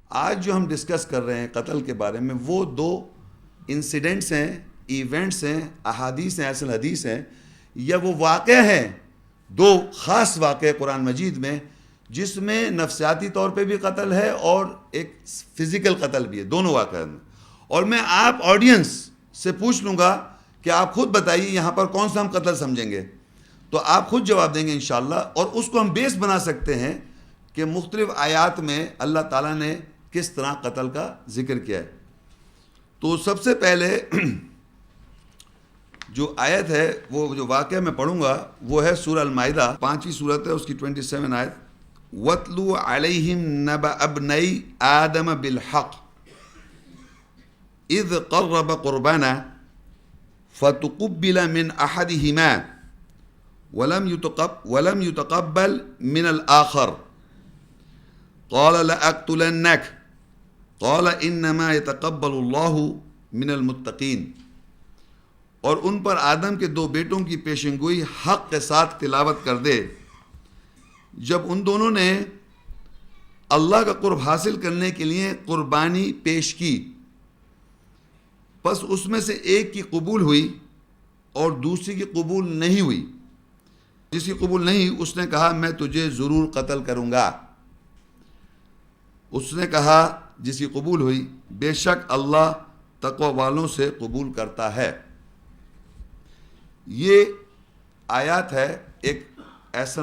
آج جو ہم ڈسکس کر رہے ہیں قتل کے بارے میں، وہ دو انسیڈنٹس ہیں، ایونٹس ہیں، احادیث ہیں، اصل حدیث ہیں، یا وہ واقعہ ہیں، دو خاص واقعے قرآن مجید میں جس میں نفسیاتی طور پہ بھی قتل ہے اور ایک فزیکل قتل بھی ہے، دونوں واقعات میں. اور میں آپ آڈینس سے پوچھ لوں گا کہ آپ خود بتائیے یہاں پر کون سا ہم قتل سمجھیں گے، تو آپ خود جواب دیں گے انشاءاللہ. اور اس کو ہم بیس بنا سکتے ہیں کہ مختلف آیات میں اللہ تعالیٰ نے کس طرح قتل کا ذکر کیا ہے. تو سب سے پہلے جو آیت ہے، وہ جو واقعہ میں پڑھوں گا وہ ہے سورہ المائدہ، 5ویں سورت ہے، اس کی 27 آیت. وَاتْلُو عَلَيْهِمْ نَبَأَ ابْنَيْ آدَمَ بِالْحَقِّ اِذْ قَرَّبَ قُرْبَانًا فَتُقُبِّلَ مِنْ أَحَدِهِمَا وَلَمْ يُتَقَبَّلْ مِنَ الْآخَرِ قَالَ لَأَقْتُلَنَّكَ قَالَ إِنَّمَا يَتَقَبَّلُ اللَّهُ مِنَ الْمُتَّقِينَ. اور ان پر آدم کے دو بیٹوں کی پیشن گوئی حق کے ساتھ تلاوت کر دے. جب ان دونوں نے اللہ کا قرب حاصل کرنے کے لیے قربانی پیش کی، پس اس میں سے ایک کی قبول ہوئی اور دوسری کی قبول نہیں ہوئی. جس کی قبول نہیں، اس نے کہا میں تجھے ضرور قتل کروں گا. اس نے کہا جس کی قبول ہوئی، بے شک اللہ تقوی والوں سے قبول کرتا ہے. یہ آیات ہے ایک ایسا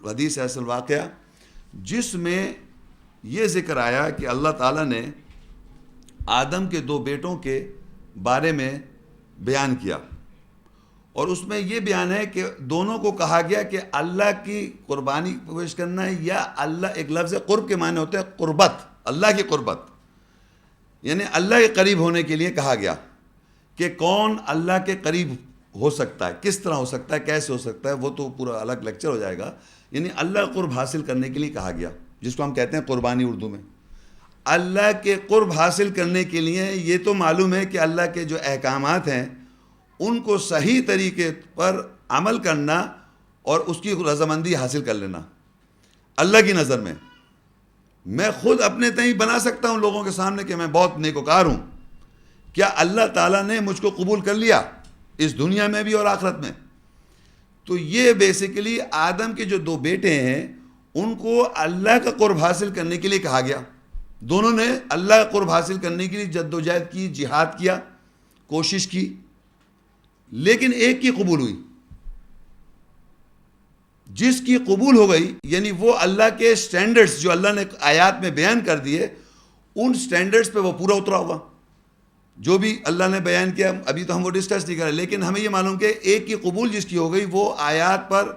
حدیث، ایسا واقعہ جس میں یہ ذکر آیا کہ اللہ تعالیٰ نے آدم کے دو بیٹوں کے بارے میں بیان کیا، اور اس میں یہ بیان ہے کہ دونوں کو کہا گیا کہ اللہ کی قربانی پیش کرنا ہے، یا اللہ، ایک لفظ قرب کے معنی ہوتے ہیں قربت، اللہ کی قربت، یعنی اللہ کے قریب ہونے کے لیے کہا گیا کہ کون اللہ کے قریب ہو سکتا ہے، کس طرح ہو سکتا ہے، کیسے ہو سکتا ہے، وہ تو پورا الگ لیکچر ہو جائے گا. یعنی اللہ قرب حاصل کرنے کے لیے کہا گیا، جس کو ہم کہتے ہیں قربانی اردو میں. اللہ کے قرب حاصل کرنے کے لیے یہ تو معلوم ہے کہ اللہ کے جو احکامات ہیں ان کو صحیح طریقے پر عمل کرنا اور اس کی رضامندی حاصل کر لینا. اللہ کی نظر میں خود اپنے تئیں بنا سکتا ہوں لوگوں کے سامنے کہ میں بہت نیکوکار ہوں. کیا اللہ تعالیٰ نے مجھ کو قبول کر لیا اس دنیا میں بھی اور آخرت میں؟ تو یہ بیسیکلی آدم کے جو دو بیٹے ہیں ان کو اللہ کا قرب حاصل کرنے کے لیے کہا گیا. دونوں نے اللہ کا قرب حاصل کرنے کے لیے جدوجہد کی، جہاد کیا، کوشش کی، لیکن ایک کی قبول ہوئی. جس کی قبول ہو گئی، یعنی وہ اللہ کے سٹینڈرز جو اللہ نے آیات میں بیان کر دیے، ان سٹینڈرز پہ وہ پورا اترا ہوا. جو بھی اللہ نے بیان کیا، ابھی تو ہم وہ ڈسکس نہیں کر رہے، لیکن ہمیں یہ معلوم کہ ایک کی قبول جس کی ہو گئی، وہ آیات پر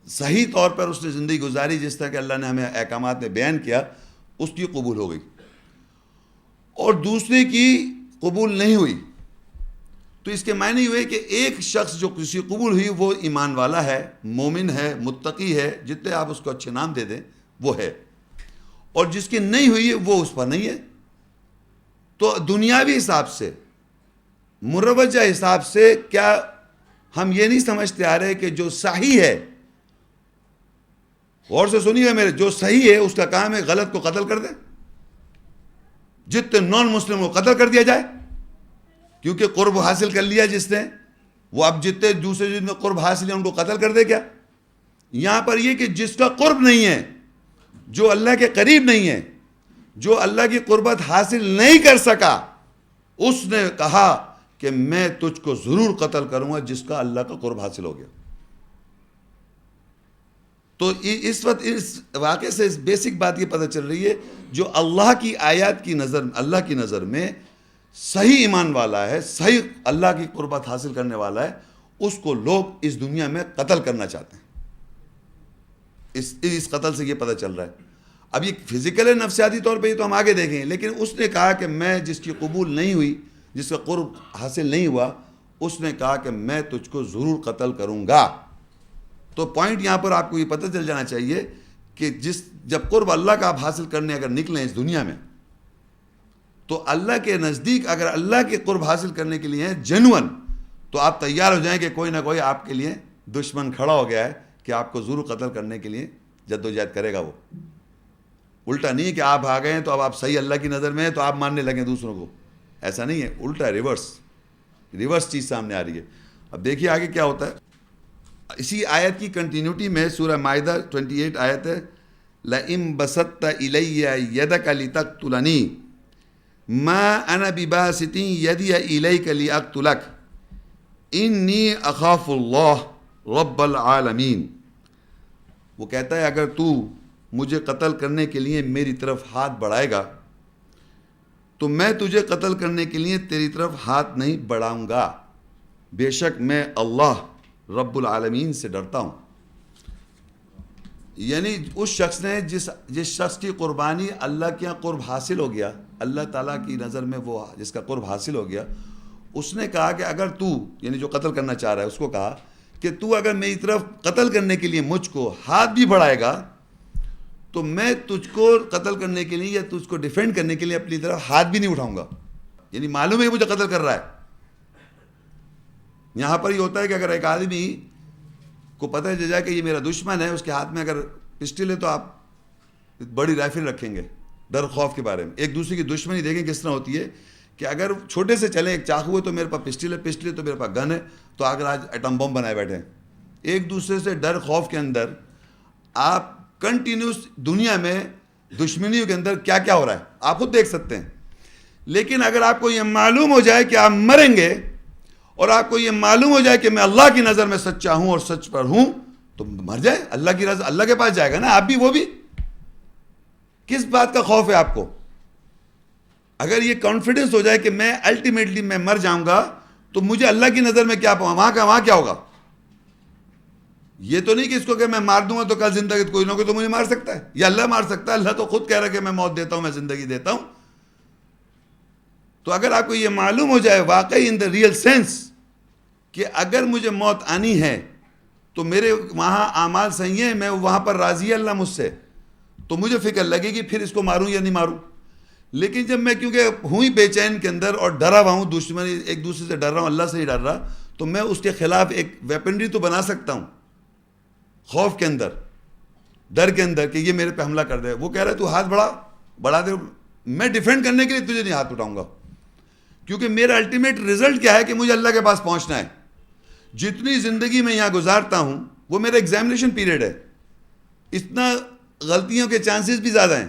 صحیح طور پر اس نے زندگی گزاری جس طرح کہ اللہ نے ہمیں احکامات میں بیان کیا، اس کی قبول ہو گئی. اور دوسرے کی قبول نہیں ہوئی. تو اس کے معنی ہوئے کہ ایک شخص جو کسی قبول ہوئی وہ ایمان والا ہے، مومن ہے، متقی ہے، جتنے آپ اس کو اچھے نام دے دیں وہ ہے، اور جس کی نہیں ہوئی وہ اس پر نہیں ہے. تو دنیاوی حساب سے، مروجہ حساب سے، کیا ہم یہ نہیں سمجھتے آ رہے کہ جو صحیح ہے، غور سے سنیے میرے، جو صحیح ہے اس کا کام ہے غلط کو قتل کر دیں، جتنے نان مسلم کو قتل کر دیا جائے، کیونکہ قرب حاصل کر لیا جس نے، وہ اب جتنے دوسرے جن نے قرب حاصل ہے ان کو قتل کر دے. کیا یہاں پر یہ کہ جس کا قرب نہیں ہے، جو اللہ کے قریب نہیں ہے، جو اللہ کی قربت حاصل نہیں کر سکا، اس نے کہا کہ میں تجھ کو ضرور قتل کروں گا جس کا اللہ کا قرب حاصل ہو گیا. تو اس وقت اس واقعے سے اس بیسک بات یہ پتہ چل رہی ہے، جو اللہ کی آیات کی نظر، اللہ کی نظر میں صحیح ایمان والا ہے، صحیح اللہ کی قربت حاصل کرنے والا ہے، اس کو لوگ اس دنیا میں قتل کرنا چاہتے ہیں. اس قتل سے یہ پتہ چل رہا ہے. اب یہ فزیکل ہے، نفسیاتی طور پہ یہ تو ہم آگے دیکھیں، لیکن اس نے کہا کہ میں جس کی قبول نہیں ہوئی، جس کا قرب حاصل نہیں ہوا، اس نے کہا کہ میں تجھ کو ضرور قتل کروں گا. تو پوائنٹ یہاں پر آپ کو یہ پتہ چل جانا چاہیے کہ جب قرب اللہ کا آپ حاصل کرنے اگر نکلیں اس دنیا میں، تو اللہ کے نزدیک اگر اللہ کے قرب حاصل کرنے کے لیے ہیں جنون، تو آپ تیار ہو جائیں کہ کوئی نہ کوئی آپ کے لیے دشمن کھڑا ہو گیا ہے کہ آپ کو ضرور قتل کرنے کے لیے جدوجہد کرے گا. وہ الٹا نہیں کہ آپ آ گئے ہیں تو اب آپ صحیح اللہ کی نظر میں ہیں تو آپ ماننے لگیں دوسروں کو، ایسا نہیں ہے، الٹا ہے، ریورس چیز سامنے آ رہی ہے. اب دیکھیے آگے کیا ہوتا ہے. اسی آیت کی کنٹینیوٹی میں سورہ مائدہ 28 آیت ہے، لَئِن بَسَطتَ إِلَيَّ يَدَكَ لِتَقْتُلَنِي مَا أَنَا بِبَاسِطٍ يَدِيَ إِلَيْكَ لِأَقْتُلَكَ إِنِّي أَخَافُ اللَّهَ رَبَّ الْعَالَمِينَ. وہ کہتا ہے اگر تو مجھے قتل کرنے کے لیے میری طرف ہاتھ بڑھائے گا تو میں تجھے قتل کرنے کے لیے تیری طرف ہاتھ نہیں بڑھاؤں گا، بے شک میں اللہ رب العالمین سے ڈرتا ہوں. یعنی اس شخص نے جس شخص کی قربانی اللہ کے یہاں قرب حاصل ہو گیا، اللہ تعالیٰ کی نظر میں وہ جس کا قرب حاصل ہو گیا، اس نے کہا کہ اگر تو، یعنی جو قتل کرنا چاہ رہا ہے اس کو کہا کہ تو اگر میری طرف قتل کرنے کے لیے مجھ کو ہاتھ بھی بڑھائے گا تو میں تجھ کو قتل کرنے کے لیے یا تجھ کو ڈیفینڈ کرنے کے لیے اپنی طرف ہاتھ بھی نہیں اٹھاؤں گا. یعنی معلوم ہے کہ مجھے قتل کر رہا ہے. یہاں پر یہ ہوتا ہے کہ اگر ایک آدمی کو پتہ چل جائے کہ یہ میرا دشمن ہے، اس کے ہاتھ میں اگر پسٹل ہے تو آپ بڑی رائفل رکھیں گے ڈر خوف کے بارے میں. ایک دوسرے کی دشمنی دیکھیں کس طرح ہوتی ہے کہ اگر چھوٹے سے چلیں، ایک چاقو ہے تو میرے پاس پسٹل ہے تو میرے پاس گن ہے، تو اگر آج ایٹم بم بنائے بیٹھے ہیں. ایک دوسرے سے ڈر خوف کے اندر آپ کنٹینیوس دنیا میں دشمنیوں کے اندر کیا کیا ہو رہا ہے آپ خود دیکھ سکتے ہیں. لیکن اگر آپ کو یہ معلوم ہو جائے کہ آپ مریں گے اور آپ کو یہ معلوم ہو جائے کہ میں اللہ کی نظر میں سچا ہوں اور سچ پر ہوں، تو مر جائے، اللہ کی رضا، اللہ کے پاس جائے گا نا، آپ بھی وہ بھی. کس بات کا خوف ہے آپ کو؟ اگر یہ کانفیڈنس ہو جائے کہ میں الٹیمیٹلی میں مر جاؤں گا تو مجھے اللہ کی نظر میں کیا پاؤں، وہاں کیا ہوگا. یہ تو نہیں کہ اس کو کہ میں مار دوں گا تو کل زندگی کوئی نہ کوئی تو مجھے مار سکتا ہے، یا اللہ مار سکتا ہے. اللہ تو خود کہہ رہا ہے کہ میں موت دیتا ہوں، میں زندگی دیتا ہوں. تو اگر آپ کو یہ معلوم ہو جائے واقعی ان دا ریئل سینس کہ اگر مجھے موت آنی ہے تو میرے وہاں اعمال صحیح ہیں، میں وہاں پر راضی ہے اللہ مجھ سے، تو مجھے فکر لگے گی پھر اس کو ماروں یا نہیں ماروں. لیکن جب میں کیونکہ ہوں ہی بے چین کے اندر اور ڈرا ہوا ہوں، دشمنی ایک دوسرے سے ڈر رہا ہوں، اللہ سے ہی ڈر رہا، تو میں اس کے خلاف ایک ویپنری تو بنا سکتا ہوں خوف کے اندر، ڈر کے اندر کہ یہ میرے پہ حملہ کر دے. وہ کہہ رہا ہے تو ہاتھ بڑھا دے، میں ڈیفینڈ کرنے کے لیے تجھے نہیں ہاتھ اٹھاؤں گا، کیونکہ میرا الٹیمیٹ رزلٹ کیا ہے کہ مجھے اللہ کے پاس پہنچنا ہے. جتنی زندگی میں یہاں گزارتا ہوں وہ میرا ایگزامینیشن پیریڈ ہے. اتنا غلطیوں کے چانسز بھی زیادہ ہیں،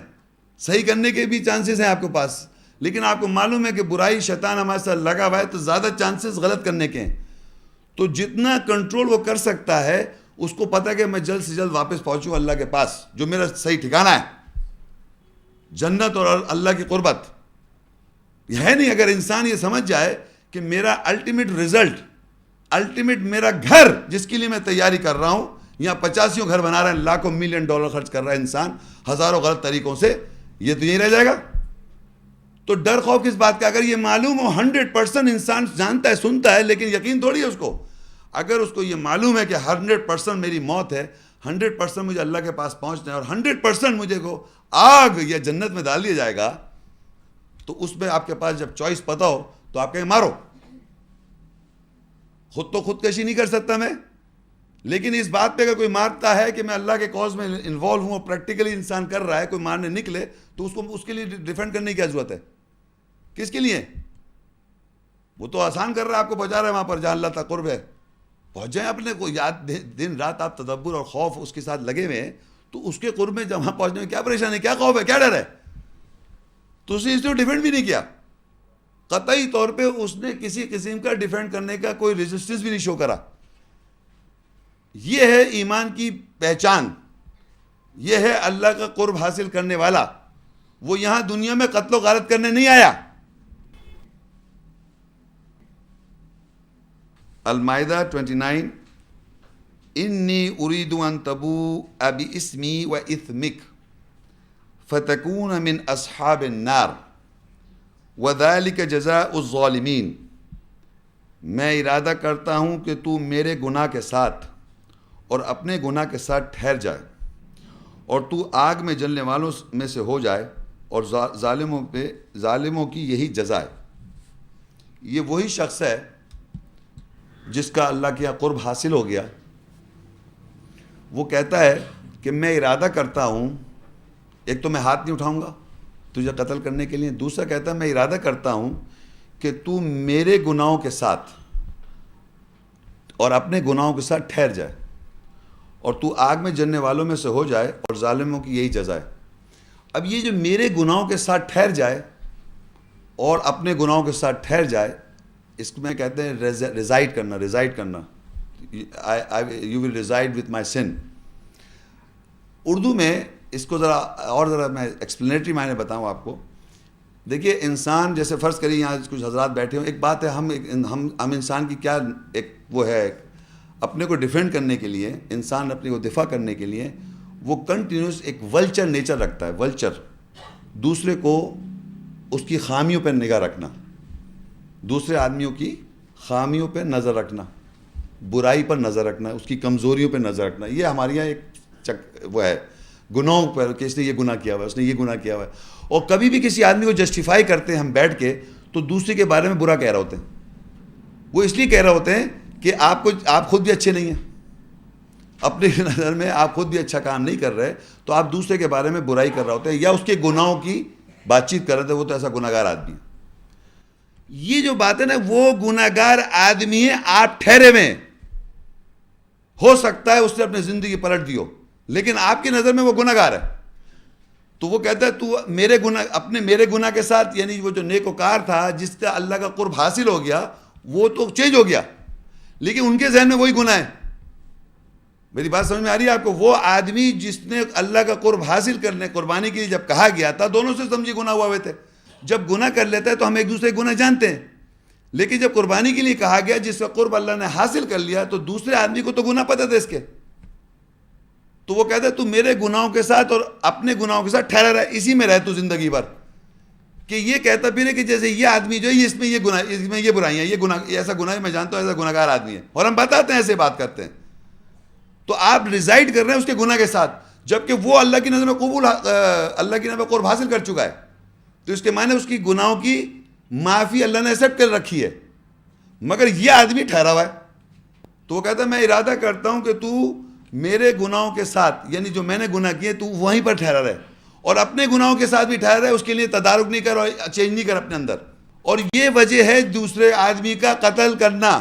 صحیح کرنے کے بھی چانسز ہیں آپ کے پاس، لیکن آپ کو معلوم ہے کہ برائی شیطان ہمارے ساتھ لگا ہوا ہے تو زیادہ چانسز غلط کرنے کے ہیں. تو جتنا کنٹرول وہ کر سکتا ہے اس کو پتہ ہے کہ میں جلد سے جلد واپس پہنچوں اللہ کے پاس، جو میرا صحیح ٹھکانہ ہے، جنت اور اللہ کی قربت. یہ ہے نہیں. اگر انسان یہ سمجھ جائے کہ میرا الٹیمیٹ رزلٹ، الٹیمیٹ میرا گھر جس کے لیے میں تیاری کر رہا ہوں، یہاں 85 گھر بنا رہے ہیں، لاکھوں ملین ڈالر خرچ کر رہا ہے انسان ہزاروں غلط طریقوں سے، یہ تو یہیں رہ جائے گا. تو ڈر خوف کس بات کا؟ اگر یہ معلوم ہو 100% انسان جانتا ہے سنتا ہے لیکن یقین تھوڑی ہے اس کو. اگر اس کو یہ معلوم ہے کہ 100% میری موت ہے، 100% مجھے اللہ کے پاس پہنچنا ہے اور 100% مجھے کو آگ یا جنت میں ڈال دیا جائے گا، تو اس میں آپ کے پاس جب چوائس پتہ ہو تو آپ کہیں مارو. خود تو خودکشی نہیں کر سکتا میں، لیکن اس بات پہ اگر کوئی مارتا ہے کہ میں اللہ کے کاز میں انوالو ہوں اور پریکٹیکلی انسان کر رہا ہے، کوئی مارنے نکلے تو اس کے لیے ڈیفینڈ کرنے کی کیا ضرورت ہے؟ کس کے لیے؟ وہ تو آسان کر رہا ہے، آپ کو پہنچا رہا ہے وہاں پر جہاں اللہ تعالیٰ قرب ہے. پہنچ جائیں اپنے کو یاد، دن رات آپ تدبر اور خوف اس کے ساتھ لگے ہوئے ہیں، تو اس کے قرب میں جب وہاں پہنچنے میں کیا پریشانی ہے، کیا خوف ہے، کیا ڈر ہے؟ تو اس نے اس کو ڈیفینڈ بھی نہیں کیا. قطعی طور پہ اس نے کسی قسم کا ڈیفینڈ کرنے کا کوئی ریزسٹنس بھی نہیں شو کرا. یہ ہے ایمان کی پہچان، یہ ہے اللہ کا قرب حاصل کرنے والا. وہ یہاں دنیا میں قتل و غارت کرنے نہیں آیا. المائدہ 29 انی اريد ان تبوء باسمی و اثمک فتکون من اصحاب النار وذلك جزاء الظالمین. میں ارادہ کرتا ہوں کہ تو میرے گناہ کے ساتھ اور اپنے گناہ کے ساتھ ٹھہر جائے اور تو آگ میں جلنے والوں میں سے ہو جائے، اور ظالموں کی یہی جزا ہے. یہ وہی شخص ہے جس کا اللہ کے یہاں قرب حاصل ہو گیا. وہ کہتا ہے کہ میں ارادہ کرتا ہوں، ایک تو میں ہاتھ نہیں اٹھاؤں گا تجھے قتل کرنے کے لیے، دوسرا کہتا ہے میں ارادہ کرتا ہوں کہ تو میرے گناہوں کے ساتھ اور اپنے گناہوں کے ساتھ ٹھہر جائے اور تو آگ میں جلنے والوں میں سے ہو جائے اور ظالموں کی یہی جزا ہے۔ اب یہ جو میرے گناہوں کے ساتھ ٹھہر جائے اور اپنے گناہوں کے ساتھ ٹھہر جائے، اس کو میں کہتے ہیں ریزائڈ کرنا، you will reside with my son. Urdu میں اس کو ذرا میں ایکسپلینیٹری معنی بتاؤں آپ کو۔ دیکھیے انسان جیسے فرض کریے یہاں کچھ حضرات بیٹھے ہوں، ایک بات ہے ہم انسان کی کیا ایک وہ ہے، اپنے کو ڈیفینڈ کرنے کے لیے، انسان اپنے کو دفاع کرنے کے لیے وہ کنٹینیوس ایک ولچر نیچر رکھتا ہے، ولچر، دوسرے کو اس کی خامیوں پہ نگاہ رکھنا، دوسرے آدمیوں کی خامیوں پہ نظر رکھنا، برائی پر نظر رکھنا، اس کی کمزوریوں پہ نظر رکھنا، یہ ہمارے یہاں ایک وہ ہے گناہوں پر کہ اس نے یہ گناہ کیا ہوا ہے، اس نے یہ گناہ کیا ہوا ہے۔ اور کبھی بھی کسی آدمی کو جسٹیفائی کرتے ہیں ہم بیٹھ کے تو دوسرے کے بارے میں برا کہہ رہے ہوتے ہیں، وہ اس لیے کہہ رہے ہوتے ہیں کہ آپ خود بھی اچھے نہیں ہیں، اپنے نظر میں آپ خود بھی اچھا کام نہیں کر رہے، تو آپ دوسرے کے بارے میں برائی کر رہے ہوتے ہیں یا اس کے گناہوں کی بات چیت کر رہے تھے، وہ تو ایسا گناہ گار آدمی ہے۔ یہ جو بات ہے نا، وہ گناہ گار آدمی ہے، آپ ٹھہرے ہوئے، ہو سکتا ہے اس نے اپنی زندگی پلٹ دی ہو لیکن آپ کی نظر میں وہ گناہ گار ہے، تو وہ کہتا ہے تو میرے گناہ کے ساتھ، یعنی وہ جو نیکوکار تھا جس کا اللہ کا قرب حاصل ہو گیا وہ تو چینج ہو گیا، لیکن ان کے ذہن میں وہی گناہ ہے۔ میری بات سمجھ میں آ رہی ہے آپ کو؟ وہ آدمی جس نے اللہ کا قرب حاصل کرنے قربانی کے لیے جب کہا گیا تھا، دونوں سے سمجھی گناہ ہوا ہوئے تھے۔ جب گناہ کر لیتا ہے تو ہم ایک دوسرے گناہ جانتے ہیں، لیکن جب قربانی کے لیے کہا گیا جس کا قرب اللہ نے حاصل کر لیا تو دوسرے آدمی کو تو گناہ پتہ تھا اس کے، تو وہ کہتا ہے تو میرے گناہوں کے ساتھ اور اپنے گناہوں کے ساتھ ٹھہرا رہا ہے، اسی میں رہ تو زندگی بھر۔ کہ یہ کہتا پھر ہے کہ جیسے یہ آدمی جو ہے اس میں یہ گناہ، اس میں یہ برائیاں، یہ گناہ، ایسا گناہ ہے، میں جانتا ہوں ایسا گناہ گار آدمی ہے، اور ہم بتاتے ہیں ایسے بات کرتے ہیں، تو آپ ریزائڈ کر رہے ہیں اس کے گناہ کے ساتھ، جبکہ وہ اللہ کی نظر میں قبول، اللہ کی نظر میں قرب حاصل کر چکا ہے، تو اس کے معنی اس کی گناہوں کی معافی اللہ نے ایکسیپٹ کر رکھی ہے، مگر یہ آدمی ٹھہرا ہوا ہے۔ تو وہ کہتا ہے میں ارادہ کرتا ہوں کہ تو میرے گناہوں کے ساتھ، یعنی جو میں نے گناہ کیے تو وہیں پر ٹھہرا رہے، اور اپنے گناہوں کے ساتھ بھی ٹھہرا رہے، اس کے لیے تدارک نہیں کر اور چینج نہیں کر اپنے اندر۔ اور یہ وجہ ہے دوسرے آدمی کا قتل کرنا،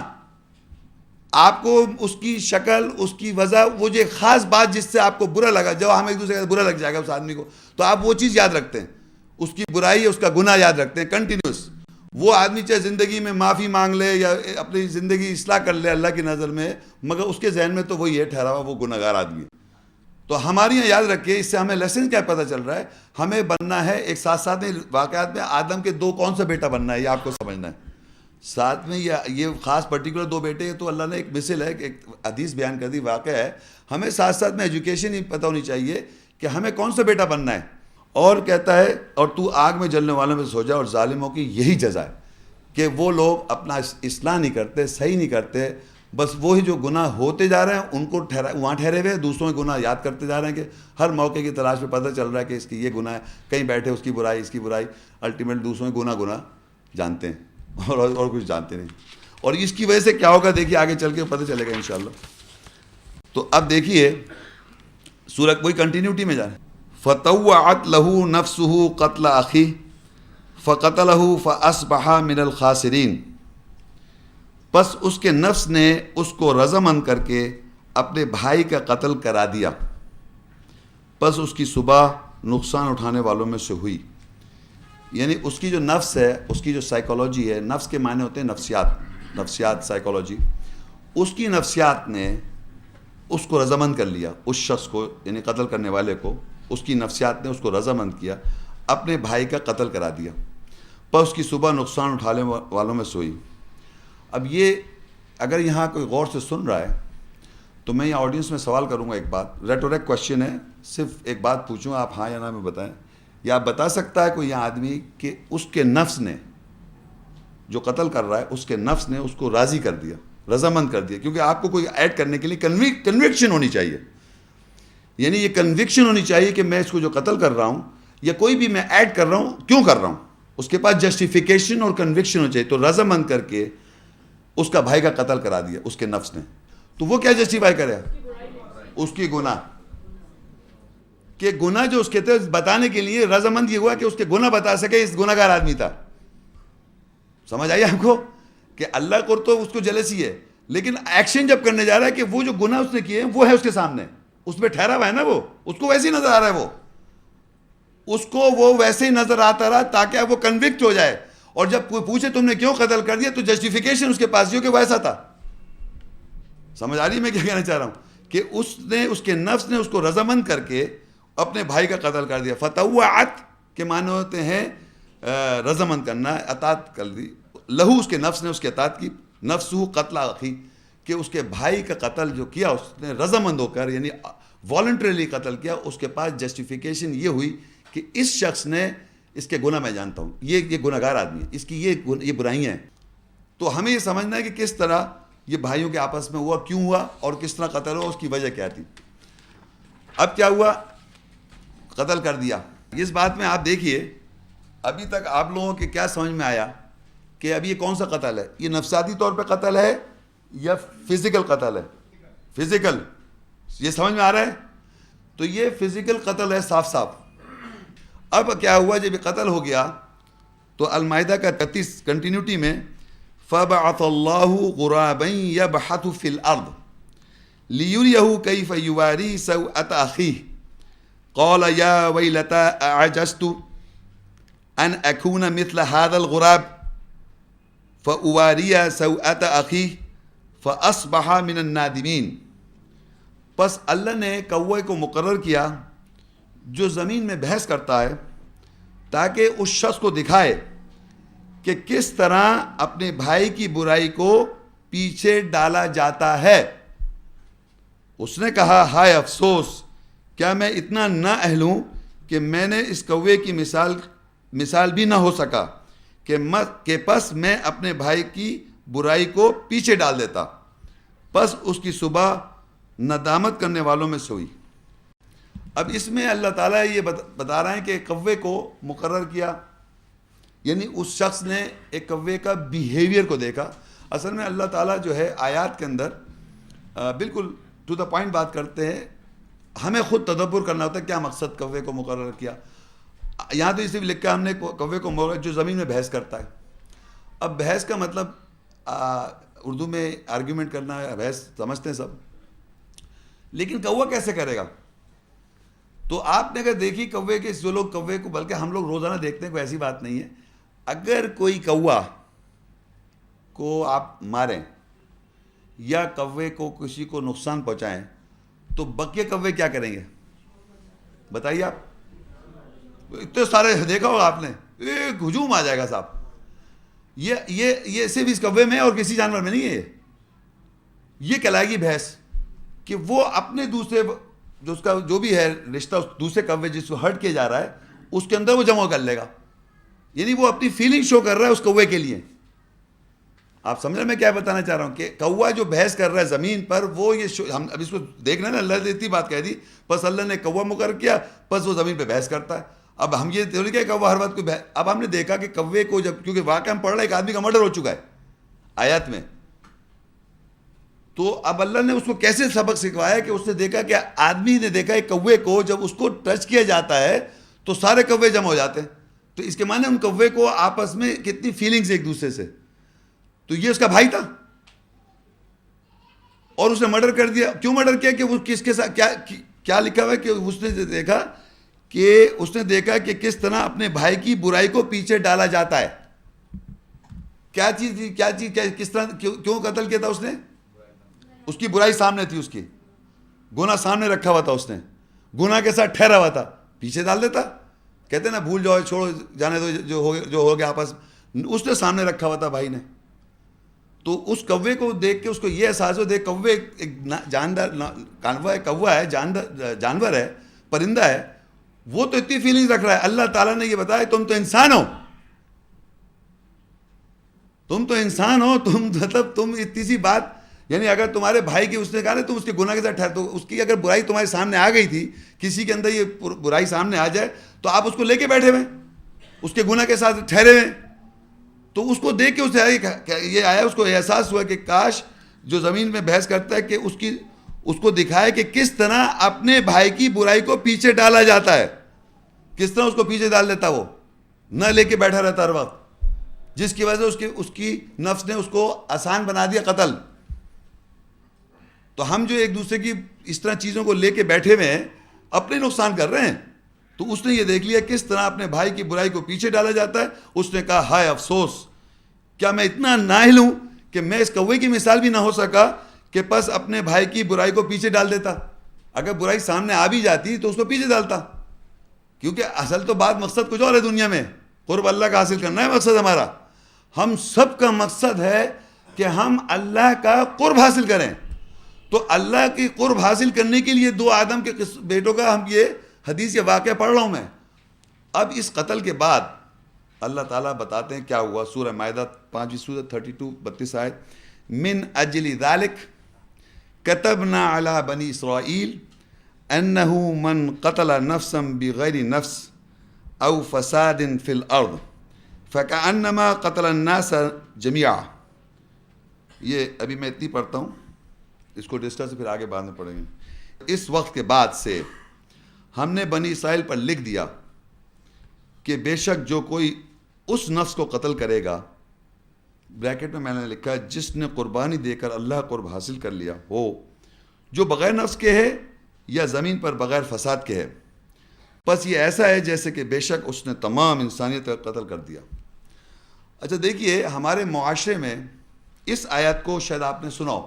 آپ کو اس کی شکل، اس کی وجہ، وہ جو خاص بات جس سے آپ کو برا لگا، جب ہم ایک دوسرے کا برا لگ جائے گا اس آدمی کو، تو آپ وہ چیز یاد رکھتے ہیں، اس کی برائی، اس کا گناہ یاد رکھتے ہیں کنٹینیوس۔ وہ آدمی چاہے زندگی میں معافی مانگ لے یا اپنی زندگی اصلاح کر لے اللہ کی نظر میں، مگر اس کے ذہن میں تو وہی ہے ٹھہرا ہوا، وہ گناہ گار آدمی ہے۔ تو ہماری یہاں یاد رکھیے، اس سے ہمیں لیسن کیا پتہ چل رہا ہے، ہمیں بننا ہے ایک ساتھ ساتھ میں واقعات میں آدم کے دو کون سا بیٹا بننا ہے، یہ آپ کو سمجھنا ہے ساتھ میں۔ یہ خاص پرٹیکولر دو بیٹے، تو اللہ نے ایک مثل ہے، ایک حدیث بیان کر دی، واقعہ ہے، ہمیں ساتھ ساتھ میں ایجوکیشن ہی پتہ ہونی چاہیے کہ ہمیں کون سا بیٹا بننا ہے۔ اور کہتا ہے اور تو آگ میں جلنے والوں میں سو جا، اور ظالموں کی یہی جزا ہے کہ وہ لوگ اپنا اصلاح نہیں کرتے، صحیح نہیں کرتے، بس وہی جو گناہ ہوتے جا رہے ہیں ان کو وہاں ٹھہرے ہوئے، دوسروں کے گناہ یاد کرتے جا رہے ہیں، کہ ہر موقع کی تلاش میں پتہ چل رہا ہے کہ اس کی یہ گناہ ہے، کہیں بیٹھے اس کی برائی، اس کی برائی، الٹیمیٹ دوسروں کے گناہ جانتے ہیں اور کچھ جانتے نہیں۔ اور اس کی وجہ سے کیا ہوگا دیکھیے آگے چل کے پتہ چلے گا انشاءاللہ۔ تو اب دیکھیے سورہ کوئی کنٹینیوٹی میں جائے، فَطَوَّعَتْ لَهُ نَفْسُهُ قَتْلَ أَخِيهِ فَقَتَلَهُ فَأَصْبَحَ مِنَ الْخَاسِرِينَ، پس اس کے نفس نے اس کو رضامند کر کے اپنے بھائی کا قتل کرا دیا، پس اس کی صبح نقصان اٹھانے والوں میں سے ہوئی۔ یعنی اس کی جو نفس ہے، اس کی جو سائیکالوجی ہے، نفس کے معنی ہوتے ہیں نفسیات سائیکالوجی، اس کی نفسیات نے اس کو رضامند کر لیا، اس شخص کو، یعنی قتل کرنے والے کو، اس کی نفسیات نے اس کو رضامند کیا، اپنے بھائی کا قتل کرا دیا، پر اس کی صبح نقصان اٹھانے والوں میں سوئی۔ اب یہ اگر یہاں کوئی غور سے سن رہا ہے تو میں یہاں آڈینس میں سوال کروں گا، ایک بات ریٹورک کوشچن ہے، صرف ایک بات پوچھوں گا، آپ ہاں یا نہ میں بتائیں، یا آپ بتا سکتا ہے کوئی یہاں آدمی کہ اس کے نفس نے، جو قتل کر رہا ہے اس کے نفس نے اس کو راضی کر دیا، رضامند کر دیا؟ کیونکہ آپ کو کوئی ایڈ کرنے کے لیے کنوکشن ہونی چاہیے، یعنی یہ کنوکشن ہونی چاہیے کہ میں اس کو جو قتل کر رہا ہوں یا کوئی بھی میں ایڈ کر رہا ہوں، کیوں کر رہا ہوں، اس کے پاس جسٹیفیکیشن اور کنوکشن ہونی چاہیے۔ تو رضامند کر کے اس کا بھائی کا قتل کرا دیا اس کے نفس نے، تو وہ کیا جسٹیفائی کرے؟ اس کی گناہ، کہ گناہ جو اس کے تھے بتانے کے لیے رضامند یہ ہوا کہ اس کے گناہ بتا سکے. اس گناہ گار آدمی تھا. سمجھ آئی آپ کو کہ اللہ کو تو اس کو جلسی ہے, لیکن ایکشن جب کرنے جا رہا ہے کہ وہ جو گناہ اس نے کیے ہیں وہ ہے اس کے سامنے, اس پہ ٹھہرا ہوا ہے نا, وہ اس کو ویسے ہی نظر آ رہا ہے, اس کو وہ ویسے ہی نظر آتا رہا تاکہ وہ کنوکٹ ہو جائے. اور جب کوئی پوچھے تم نے کیوں قتل کر دیا تو جسٹیفیکیشن اس کے پاس یہ کہ وہ ایسا تھا. سمجھ آ رہی میں کیا کہنا چاہ رہا ہوں کہ اس کے نفس نے اس کو رضامند کر کے اپنے بھائی کا قتل کر دیا. فتوعت کے معنی ہوتے ہیں رضامند کرنا, اطاعت کر دی. لہو اس کے نفس نے اس کے اطاعت کی. نفسہ قتل اخی, کہ اس کے بھائی کا قتل جو کیا اس نے رضامند ہو کر یعنی والنٹریلی قتل کیا. اس کے پاس جسٹیفیکیشن یہ ہوئی کہ اس شخص نے, اس کے گناہ میں جانتا ہوں, یہ گناہ گار آدمی ہے, اس کی یہ برائیاں ہیں. تو ہمیں یہ سمجھنا ہے کہ کس طرح یہ بھائیوں کے آپس میں ہوا, کیوں ہوا اور کس طرح قتل ہوا, اس کی وجہ کیا تھی. اب کیا ہوا, قتل کر دیا. اس بات میں آپ دیکھیے ابھی تک آپ لوگوں کے کیا سمجھ میں آیا کہ اب یہ کون سا قتل ہے, یہ نفسیاتی طور پہ قتل ہے یا فزیکل قتل ہے. فزیکل, یہ سمجھ میں آ رہا ہے. تو یہ فزیکل قتل ہے صاف صاف. اب کیا ہوا, جب یہ قتل ہو گیا تو المائدہ کا 33 کنٹینیوٹی میں فَبَعَثَ اللَّهُ غُرَابًا يَبْحَثُ فِي الْأَرْضِ لِيُرِيَهُ كَيْفَ يُوَارِي سَوْءَةَ أَخِيهِ قَالَ يَا وَيْلَتَا أَعَجَزْتُ أَنْ أَكُونَ مِثْلَ هَذَا الْغُرَابِ فَأُوَارِيَ سَوْءَةَ أَخِيهِ فَأَصْبَحَ مِنَ النَّادِمِينَ. پس اللہ نے کوے کو مقرر کیا جو زمین میں بحث کرتا ہے تاکہ اس شخص کو دکھائے کہ کس طرح اپنے بھائی کی برائی کو پیچھے ڈالا جاتا ہے. اس نے کہا ہائے افسوس, کیا میں اتنا نااہل ہوں کہ میں نے اس کوے کی مثال بھی نہ ہو سکا کہ پس میں اپنے بھائی کی برائی کو پیچھے ڈال دیتا. پس اس کی صبح ندامت کرنے والوں میں سے ہوئی. اب اس میں اللہ تعالیٰ یہ بتا رہے ہیں کہ کوے کو مقرر کیا, یعنی اس شخص نے ایک کوے کا بیہیویئر کو دیکھا. اصل میں اللہ تعالیٰ جو ہے آیات کے اندر بالکل ٹو دا پوائنٹ بات کرتے ہیں. ہمیں خود تدبر کرنا ہوتا ہے کیا مقصد کوے کو مقرر کیا. یہاں تو اسے بھی لکھا ہم نے کوے کو مقرر جو زمین میں بحث کرتا ہے. اب بحث کا مطلب اردو میں آرگیومنٹ کرنا ہے, بحث سمجھتے ہیں سب, لیکن کوا کیسے کرے گا. تو آپ نے اگر دیکھی کوے کے, جو لوگ کوے کو, بلکہ ہم لوگ روزانہ دیکھتے ہیں, کوئی ایسی بات نہیں ہے, اگر کوئی کوا کو آپ ماریں یا کوے کو کسی کو نقصان پہنچائیں تو بقیہ کوے کیا کریں گے بتائیے آپ. اتنے سارے دیکھا ہوگا آپ نے, ایک ہجوم آ جائے گا صاحب. یہ صرف اس کوے میں اور کسی جانور میں نہیں ہے. یہ کہلائے گی بحث کہ وہ اپنے دوسرے جو اس کا جو بھی ہے رشتہ اس دوسرے کوے جس کو ہرٹ کیا جا رہا ہے اس کے اندر وہ جمع کر لے گا. یعنی وہ اپنی فیلنگ شو کر رہا ہے اس کوے کے لیے. آپ سمجھ رہے میں کیا بتانا چاہ رہا ہوں کہ کوا جو بحث کر رہا ہے زمین پر, وہ یہ ہم اب اس کو دیکھ رہے ہیں نا, اللہ نے اتنی بات کہہ دی, بس اللہ نے کوا مقرر کیا, بس وہ زمین پہ بحث کرتا ہے. اب ہم یہ تھوڑی کہ کوا ہر بات کو اب ہم نے دیکھا کہ کوے کو جب, کیونکہ واقعہ ہم پڑھ رہے ایک آدمی کا مرڈر ہو چکا ہے آیات میں, تو اب اللہ نے اس کو کیسے سبق سکھوایا کہ اس نے دیکھا کہ آدمی نے دیکھا ایک کوے کو جب اس کو ٹچ کیا جاتا ہے تو سارے کوے جمع ہو جاتے ہیں. تو اس کے معنی ان کوے کو آپس میں کتنی فیلنگز ایک دوسرے سے. تو یہ اس کا بھائی تھا اور اس نے مرڈر کر دیا. کیوں مرڈر کیا کہ وہ کس کے ساتھ کیا لکھا ہوا ہے کہ اس نے دیکھا کہ کس طرح اپنے بھائی کی برائی کو پیچھے ڈالا جاتا ہے. کیا چیز تھی, کس طرح کیوں قتل کیا تھا اس نے. اس کی برائی سامنے تھی, اس کی گناہ سامنے رکھا ہوا تھا, اس نے گناہ کے ساتھ ٹھہرا ہوا تھا, پیچھے ڈال دیتا. کہتے ہیں نا بھول جاؤ, چھوڑو, جانے دو, جو ہو گیا آپس. اس نے سامنے رکھا ہوا تھا بھائی نے. تو اس کوے کو دیکھ کے اس کو یہ احساس ہو, دیکھ کوے ایک جاندار کوا ہے, جانور ہے, پرندہ ہے, وہ تو اتنی فیلنگز رکھ رہا ہے. اللہ تعالیٰ نے یہ بتایا تم تو انسان ہو, تم مطلب تم اتنی سی بات, یعنی اگر تمہارے بھائی کی اس نے کہا نا تم اس کے گناہ کے ساتھ ٹھہر, تو اس کی اگر برائی تمہارے سامنے آ گئی تھی, کسی کے اندر یہ برائی سامنے آ جائے تو آپ اس کو لے کے بیٹھے ہوئے, اس کے گناہ کے ساتھ ٹھہرے ہوئے. تو اس کو دیکھ کے اسے یہ آیا, اس کو احساس ہوا کہ کاش جو زمین میں بحث کرتا ہے کہ اس کو دکھایا کہ کس طرح اپنے بھائی کی برائی کو پیچھے ڈالا جاتا ہے، کس طرح اس کو پیچھے ڈال دیتا، وہ نہ لے کے بیٹھا رہتا ہر وقت، جس کی وجہ سے اس کی نفس نے اس کو آسان بنا دیا قتل. تو ہم جو ایک دوسرے کی اس طرح چیزوں کو لے کے بیٹھے ہوئے ہیں، اپنے نقصان کر رہے ہیں. تو اس نے یہ دیکھ لیا کس طرح اپنے بھائی کی برائی کو پیچھے ڈالا جاتا ہے. اس نے کہا ہائے افسوس، کیا میں اتنا نااہل ہوں کہ میں اس کوے کی مثال بھی نہ ہو سکا کہ بس اپنے بھائی کی برائی کو پیچھے ڈال دیتا. اگر برائی سامنے آ بھی جاتی تو اس کو پیچھے ڈالتا، کیونکہ اصل تو بات مقصد کچھ اور ہے دنیا میں. قرب اللہ کا حاصل کرنا ہے مقصد ہمارا. ہم سب کا مقصد ہے کہ ہم اللہ کا قرب حاصل کریں. تو اللہ کی قرب حاصل کرنے کے لیے دو آدم کے بیٹوں کا ہم یہ حدیث یا واقعہ پڑھ رہا ہوں میں. اب اس قتل کے بعد اللہ تعالیٰ بتاتے ہیں کیا ہوا. سورہ مائدہ 5 سورہ 32 آیت، من اجل ذالک کتبنا علی بنی اسرائیل انہ من قتل نفسا بغیر نفس او فساد فی الارض فکأنما قتل الناس جمیعا. یہ ابھی میں اتنی پڑھتا ہوں، اس کو ڈسکس پھر آگے بعد میں پڑھیں گے. اس وقت کے بعد سے ہم نے بنی اسرائیل پر لکھ دیا کہ بے شک جو کوئی اس نفس کو قتل کرے گا، بریکٹ میں نے لکھا جس نے قربانی دے کر اللہ قرب حاصل کر لیا ہو، جو بغیر نفس کے ہے یا زمین پر بغیر فساد کے ہے، بس یہ ایسا ہے جیسے کہ بے شک اس نے تمام انسانیت کا قتل کر دیا. اچھا دیکھیے، ہمارے معاشرے میں اس آیت کو شاید آپ نے سنا ہو،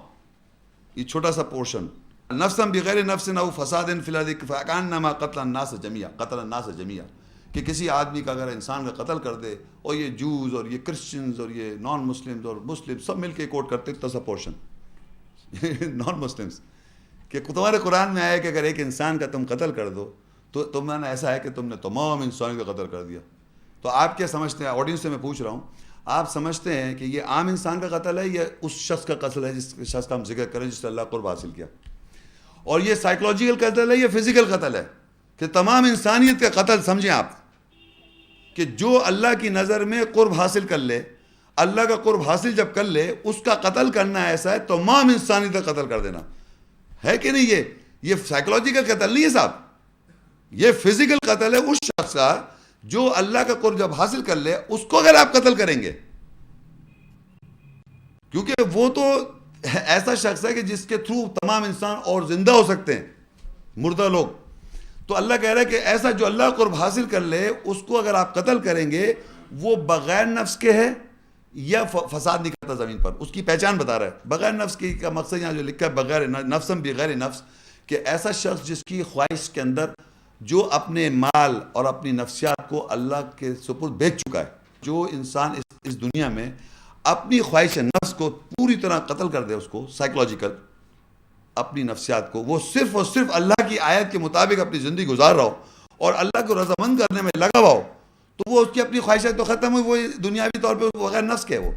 یہ چھوٹا سا پورشن، نفسا بغیر نفس او فساد فی الارض فکأنما قتل الناس جمیعا، کہ کسی آدمی کا اگر انسان کا قتل کر دے، اور یہ جوز اور یہ کرسچنز اور یہ نان مسلمز اور مسلم سب مل کے کوٹ کرتے تھا سا پورشن نان مسلمز، کہ تمہارے قرآن میں آیا کہ اگر ایک انسان کا تم قتل کر دو تو تم نے ایسا ہے کہ تم نے تمام انسانوں کا قتل کر دیا. تو آپ کیا سمجھتے ہیں، آڈینس سے میں پوچھ رہا ہوں، آپ سمجھتے ہیں کہ یہ عام انسان کا قتل ہے یا اس شخص کا قتل ہے جس شخص کا ہم ذکر کریں جس نے اللہ قرب حاصل کیا؟ اور یہ سائیکولوجیکل قتل ہے یا فزیکل قتل ہے؟ کہ تمام انسانیت کا قتل سمجھیں آپ، کہ جو اللہ کی نظر میں قرب حاصل کر لے، اللہ کا قرب حاصل جب کر لے، اس کا قتل کرنا ایسا ہے تمام انسانیت کا قتل کر دینا ہے کہ نہیں؟ یہ سائیکولوجیکل قتل نہیں ہے صاحب، یہ فزیکل قتل ہے اس شخص کا جو اللہ کا قرب جب حاصل کر لے، اس کو اگر آپ قتل کریں گے، کیونکہ وہ تو ایسا شخص ہے کہ جس کے تھرو تمام انسان اور زندہ ہو سکتے ہیں، مردہ لوگ. تو اللہ کہہ رہا ہے کہ ایسا جو اللہ قرب حاصل کر لے، اس کو اگر آپ قتل کریں گے، وہ بغیر نفس کے ہے یا فساد نہیں کرتا زمین پر. اس کی پہچان بتا رہا ہے. بغیر نفس کی کا مقصد یہاں جو لکھا ہے بغیر نفسم بغیر نفس، کہ ایسا شخص جس کی خواہش کے اندر جو اپنے مال اور اپنی نفسیات کو اللہ کے سپرد بیچ چکا ہے. جو انسان اس دنیا میں اپنی خواہش نفس کو پوری طرح قتل کر دے، اس کو سائیکولوجیکل اپنی نفسیات کو، وہ صرف اور صرف اللہ کی آیت کے مطابق اپنی زندگی گزار رہا ہو اور اللہ کو رضامند کرنے میں لگا ہوا ہو، تو وہ اس کی اپنی خواہشات تو ختم ہوئی. وہ دنیاوی طور پہ بغیر نفس کے وہ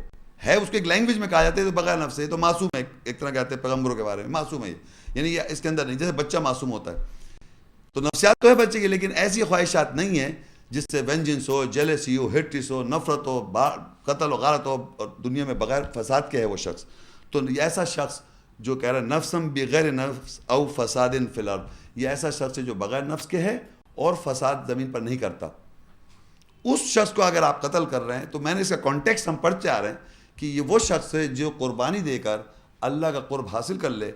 ہے. اس کے ایک لینگویج میں کہا جاتا ہے تو بغیر نفس ہے، تو معصوم ہے. ایک طرح کہتے ہیں پیغمبروں کے بارے میں معصوم ہے، یعنی یہ اس کے اندر نہیں، جیسے بچہ معصوم ہوتا ہے. تو نفسیات تو ہے بچے کی، لیکن ایسی خواہشات نہیں ہیں جس سے وینجنس ہو، جیلسی ہو، ہیٹریس ہو، نفرت ہو، قتل و غارت ہو، اور دنیا میں بغیر فساد کے ہے وہ شخص. تو ایسا شخص جو کہہ رہا ہے نفسم بغیر نفس او فساد فی الارض، یہ ایسا شخص ہے جو بغیر نفس کے ہے اور فساد زمین پر نہیں کرتا. اس شخص کو اگر آپ قتل کر رہے ہیں، تو میں نے اس کا کانٹیکسٹ ہم پڑھتے آ رہے ہیں کہ یہ وہ شخص ہے جو قربانی دے کر اللہ کا قرب حاصل کر لے.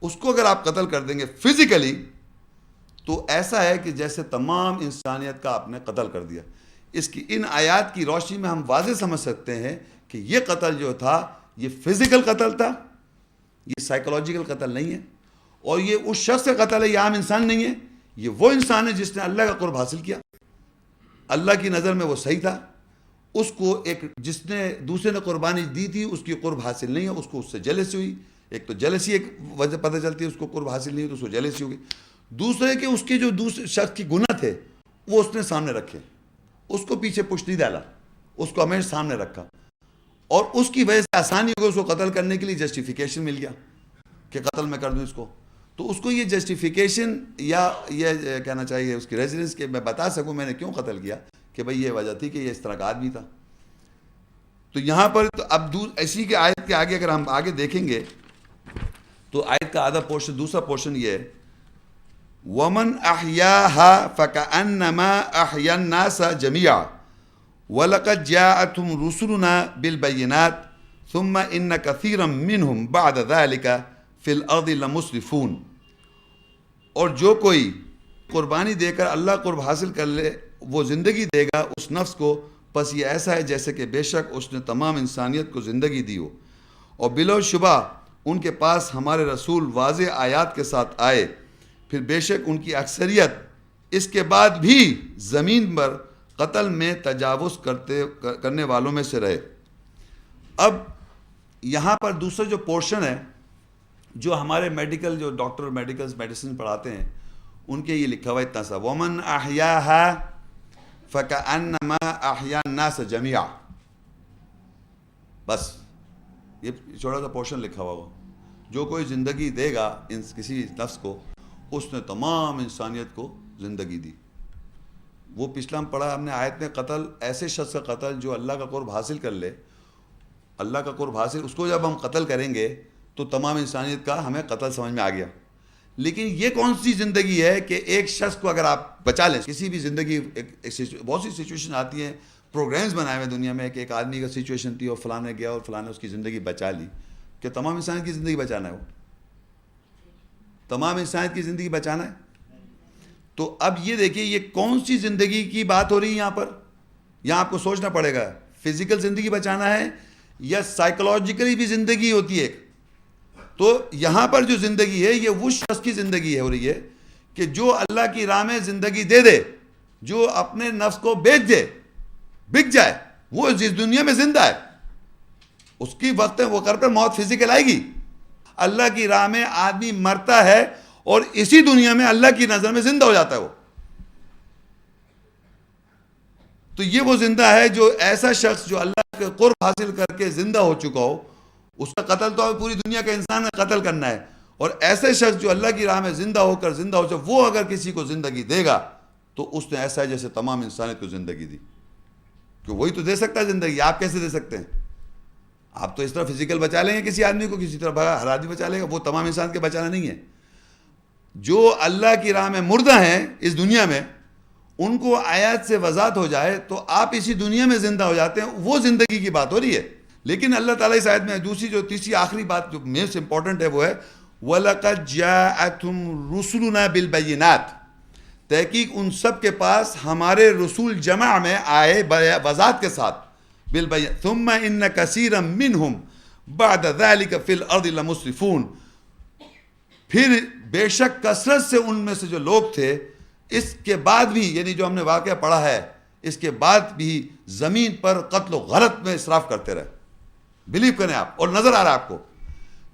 اس کو اگر آپ قتل کر دیں گے فزیکلی، تو ایسا ہے کہ جیسے تمام انسانیت کا آپ نے قتل کر دیا. اس کی ان آیات کی روشنی میں ہم واضح سمجھ سکتے ہیں کہ یہ قتل جو تھا یہ فزیکل قتل تھا، یہ سائیکولوجیکل قتل نہیں ہے. اور یہ اس شخص کا قتل ہے، یہ عام انسان نہیں ہے. یہ وہ انسان ہے جس نے اللہ کا قرب حاصل کیا، اللہ کی نظر میں وہ صحیح تھا. اس کو ایک جس نے دوسرے نے قربانی دی تھی، اس کی قرب حاصل نہیں ہے، اس کو اس سے جیلسی ہوئی. ایک تو جیلسی ایک وجہ پتہ چلتی ہے، اس کو قرب حاصل نہیں ہے تو اس کو جیلسی ہوگی. دوسرے کہ اس کے جو دوسرے شخص کی گناہ تھے وہ اس نے سامنے رکھے، اس کو پیچھے پش نہیں ڈالا، اس کو ہمیشہ سامنے رکھا، اور اس کی وجہ سے آسانی ہو گئی. اس کو قتل کرنے کے لیے جسٹیفیکیشن مل گیا کہ قتل میں کر دوں اس کو. تو اس کو یہ جسٹیفیکیشن یا یہ کہنا چاہیے اس کی ریزیڈنس کہ میں بتا سکوں میں نے کیوں قتل کیا، کہ بھئی یہ وجہ تھی کہ یہ اس طرح کا آدمی تھا. تو یہاں پر تو اب ایسی کہ آیت کے آگے اگر ہم آگے دیکھیں گے تو آیت کا آدھا پورشن، دوسرا پورشن یہ ہے وَمَنْ أَحْيَاهَا فَكَأَنَّمَا أَحْيَا النَّاسَ جَمِيعًا وَلَقَدْ جَاءَتْهُمْ رُسُلُنَا بِالْبَيِّنَاتِ ثُمَّ إِنَّ كَثِيرًا مِّنْهُمْ بَعْدَ ذَلِكَ فِي الْأَرْضِ لَمُسْرِفُونَ. اور جو کوئی قربانی دے کر اللہ قرب حاصل کر لے وہ زندگی دے گا اس نفس کو، پس یہ ایسا ہے جیسے کہ بے شک اس نے تمام انسانیت کو زندگی دی ہو. اور بلا شبہ ان کے پاس ہمارے رسول واضح آیات کے ساتھ آئے، پھر بے شک ان کی اکثریت اس کے بعد بھی زمین پر قتل میں تجاوز کرنے والوں میں سے رہے. اب یہاں پر دوسرا جو پورشن ہے جو ہمارے میڈیکل جو ڈاکٹر میڈیسن پڑھاتے ہیں ان کے یہ لکھا ہوا اتنا سا وَمَنْ أَحْيَاهَا فَكَأَنَّمَا أَحْيَا النَّاسَ جَمِيعًا. بس یہ چھوٹا سا پورشن لکھا ہوا ہو، جو کوئی زندگی دے گا کسی نفس کو اس نے تمام انسانیت کو زندگی دی. وہ پچھلا ہم پڑھا ہم نے آیت میں قتل ایسے شخص کا قتل جو اللہ کا قرب حاصل کر لے، اللہ کا قرب حاصل، اس کو جب ہم قتل کریں گے تو تمام انسانیت کا ہمیں قتل سمجھ میں آ گیا. لیکن یہ کون سی زندگی ہے کہ ایک شخص کو اگر آپ بچا لیں، کسی بھی زندگی بہت سی سچویشن آتی ہیں، پروگرامز بنائے ہوئے دنیا میں کہ ایک آدمی کا سچویشن تھی اور فلاں نے گیا اور فلاں نے اس کی زندگی بچا لی. کہ تمام انسانیت کی زندگی بچانا ہے، وہ تمام انسانیت کی زندگی بچانا ہے. تو اب یہ دیکھیے یہ کون سی زندگی کی بات ہو رہی ہے یہاں پر. یہاں آپ کو سوچنا پڑے گا فزیکل زندگی بچانا ہے یا سائیکولوجیکلی بھی زندگی ہوتی ہے. تو یہاں پر جو زندگی ہے یہ وہ شخص کی زندگی ہو رہی ہے کہ جو اللہ کی راہ میں زندگی دے دے، جو اپنے نفس کو بیچ دے، بک جائے، وہ جس دنیا میں زندہ ہے اس کی وقت وہ کر پر موت فزیکل آئے گی. اللہ کی راہ میں آدمی مرتا ہے اور اسی دنیا میں اللہ کی نظر میں زندہ ہو جاتا ہے وہ. تو یہ وہ زندہ ہے جو ایسا شخص جو اللہ کے قرب حاصل کر کے زندہ ہو چکا ہو، اس کا قتل تو پوری دنیا کا انسان نے قتل کرنا ہے. اور ایسے شخص جو اللہ کی راہ میں زندہ ہو چکا وہ اگر کسی کو زندگی دے گا تو اس نے ایسا ہے جیسے تمام انسانیت کو زندگی دی. کہ وہی تو دے سکتا ہے زندگی، آپ کیسے دے سکتے ہیں؟ آپ تو اس طرح فزیکل بچا لیں گے کسی آدمی کو، کسی طرح ہر آدمی بچا لے گا، وہ تمام انسان کے بچانا نہیں ہے. جو اللہ کی راہ میں مردہ ہیں اس دنیا میں، ان کو آیات سے وضاحت ہو جائے تو آپ اسی دنیا میں زندہ ہو جاتے ہیں، وہ زندگی کی بات ہو رہی ہے. لیکن اللہ تعالیٰ اس آیت میں دوسری جو تیسری آخری بات جو موسٹ امپورٹنٹ ہے وہ ہے وَلَقَدْ جَاءَتْهُمْ رُسُلُنَا بِالْبَيِّنَاتِ. تحقیق ان سب کے پاس ہمارے رسول جمع میں آئے وضاحت کے ساتھ. بِالْبَيِّنَاتِ ثُمَّ إِنَّ كَثِيرًا مِّنْهُمْ بَعْدَ ذَلِكَ فِي الْأَرْضِ لَمُسْرِفُونَ. پھر بے شک کثرت سے ان میں سے جو لوگ تھے اس کے بعد بھی، یعنی جو ہم نے واقعہ پڑھا ہے اس کے بعد بھی زمین پر قتل و غارت میں اسراف کرتے رہے. بلیو کریں آپ، اور نظر آ رہا ہے آپ کو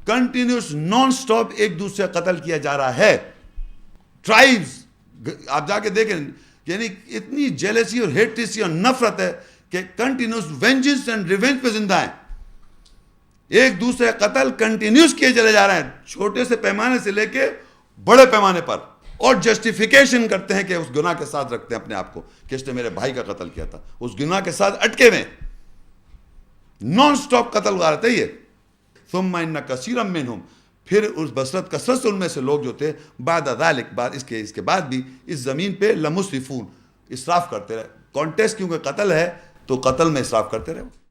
کنٹینیوس نان سٹاپ ایک دوسرے قتل کیا جا رہا ہے. ٹرائبز آپ جا کے دیکھیں، یعنی اتنی جیلسی اور ہیٹریسی اور نفرت ہے کہ کنٹینیوس وینجنس اینڈ ریونج پہ زندہ ہیں. ایک دوسرے قتل کنٹینیوس کیے چلے جا رہے ہیں، چھوٹے سے پیمانے سے لے کے بڑے پیمانے پر. اور جسٹیفیکیشن کرتے ہیں کہ اس گناہ کے ساتھ رکھتے ہیں اپنے آپ کو کہ اس نے میرے بھائی کا قتل کیا تھا، اس گناہ کے ساتھ اٹکے میں نان سٹاپ قتل غارت ہے یہ. ثم ان کثیرا منہم، پھر اس بسرت کثرت سے ان میں سے لوگ جو تھے بعد ذلک، بعد اس کے بعد بھی اس زمین پہ لمسرفون، اسراف کرتے رہے. کانٹیکسٹ کیونکہ قتل ہے تو قتل میں اسراف کرتے رہے.